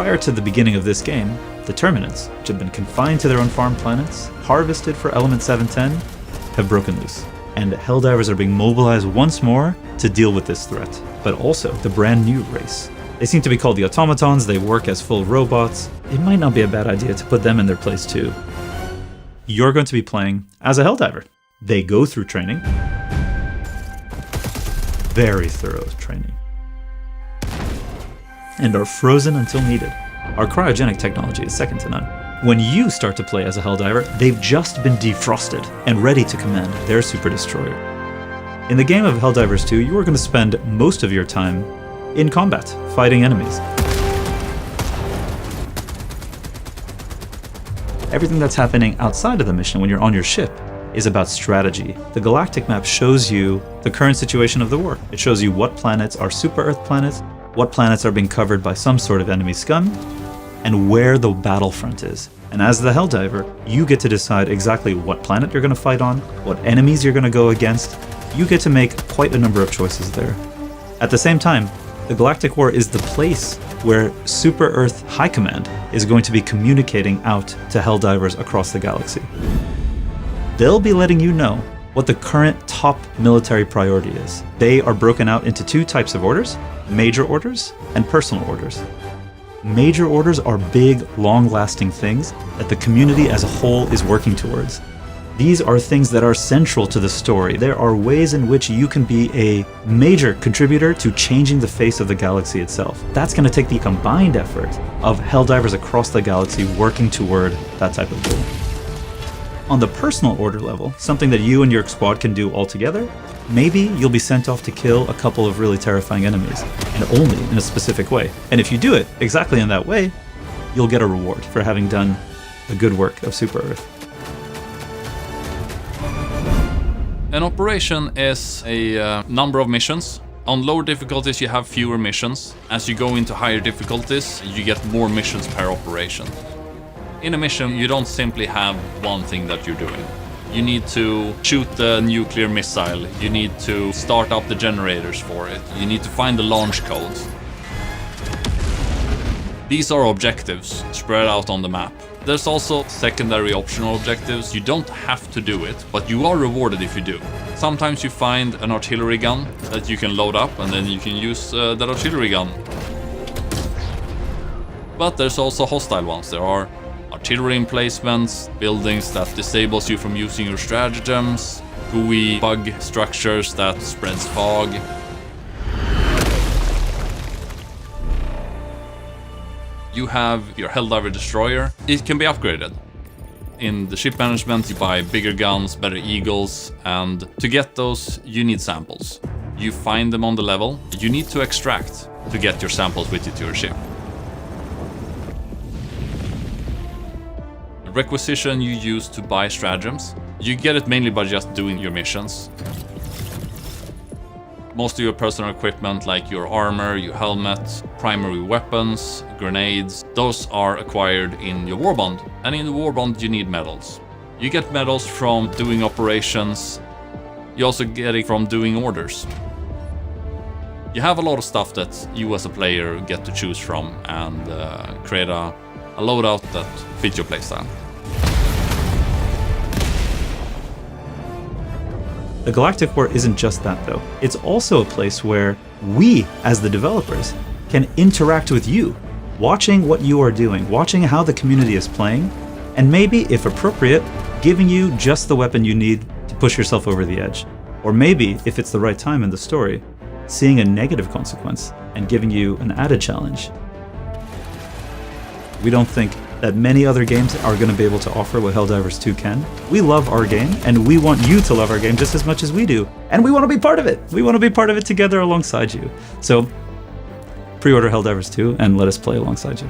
prior to the beginning of this game, the Terminants, which have been confined to their own farm planets, harvested for Element 710, have broken loose. And Helldivers are being mobilized once more to deal with this threat, but also the brand new race. They seem to be called the Automatons, they work as full robots. It might not be a bad idea to put them in their place too. You're going to be playing as a Helldiver. They go through training. Very thorough training. And are frozen until needed. Our cryogenic technology is second to none. When you start to play as a Helldiver, they've just been defrosted and ready to command their super destroyer. In the game of Helldivers 2, you are going to spend most of your time in combat, fighting enemies. Everything that's happening outside of the mission when you're on your ship is about strategy. The galactic map shows you the current situation of the war. It shows you what planets are super Earth planets, what planets are being covered by some sort of enemy scum, and where the battlefront is. And as the Helldiver, you get to decide exactly what planet you're going to fight on, what enemies you're going to go against. You get to make quite a number of choices there. At the same time, the Galactic War is the place where Super Earth High Command is going to be communicating out to Helldivers across the galaxy. They'll be letting you know what the current top military priority is. They are broken out into two types of orders, major orders and personal orders. Major orders are big, long-lasting things that the community as a whole is working towards. These are things that are central to the story. There are ways in which you can be a major contributor to changing the face of the galaxy itself. That's going to take the combined effort of Helldivers across the galaxy working toward that type of goal. On the personal order level, something that you and your squad can do all together, maybe you'll be sent off to kill a couple of really terrifying enemies, and only in a specific way. And if you do it exactly in that way, you'll get a reward for having done the good work of Super Earth. An operation is a number of missions. On lower difficulties you have fewer missions. As you go into higher difficulties, you get more missions per operation. In a mission, you don't simply have one thing that you're doing. You need to shoot the nuclear missile, you need to start up the generators for it, you need to find the launch codes. These are objectives spread out on the map. There's also secondary optional objectives. You don't have to do it, but you are rewarded if you do. Sometimes you find an artillery gun that you can load up and then you can use that artillery gun. But there's also hostile ones. There are artillery emplacements, buildings that disables you from using your stratagems, gooey bug structures that spreads fog. You have your Helldiver destroyer. It can be upgraded. In the ship management, you buy bigger guns, better eagles, and to get those, you need samples. You find them on the level. You need to extract to get your samples with you to your ship. The requisition you use to buy stratagems. You get it mainly by just doing your missions. Most of your personal equipment, like your armor, your helmet, primary weapons, grenades, those are acquired in your warbond. And in the warbond you need medals. You get medals from doing operations. You also get it from doing orders. You have a lot of stuff that you as a player get to choose from and create a loadout that fits your playstyle. The Galactic War isn't just that though. It's also a place where we, as the developers, can interact with you, watching what you are doing, watching how the community is playing, and maybe, if appropriate, giving you just the weapon you need to push yourself over the edge. Or maybe, if it's the right time in the story, seeing a negative consequence and giving you an added challenge. We don't think that many other games are going to be able to offer what Helldivers 2 can. We love our game, and we want you to love our game just as much as we do. And we want to be part of it. We want to be part of it together alongside you. So, pre-order Helldivers 2 and let us play alongside you.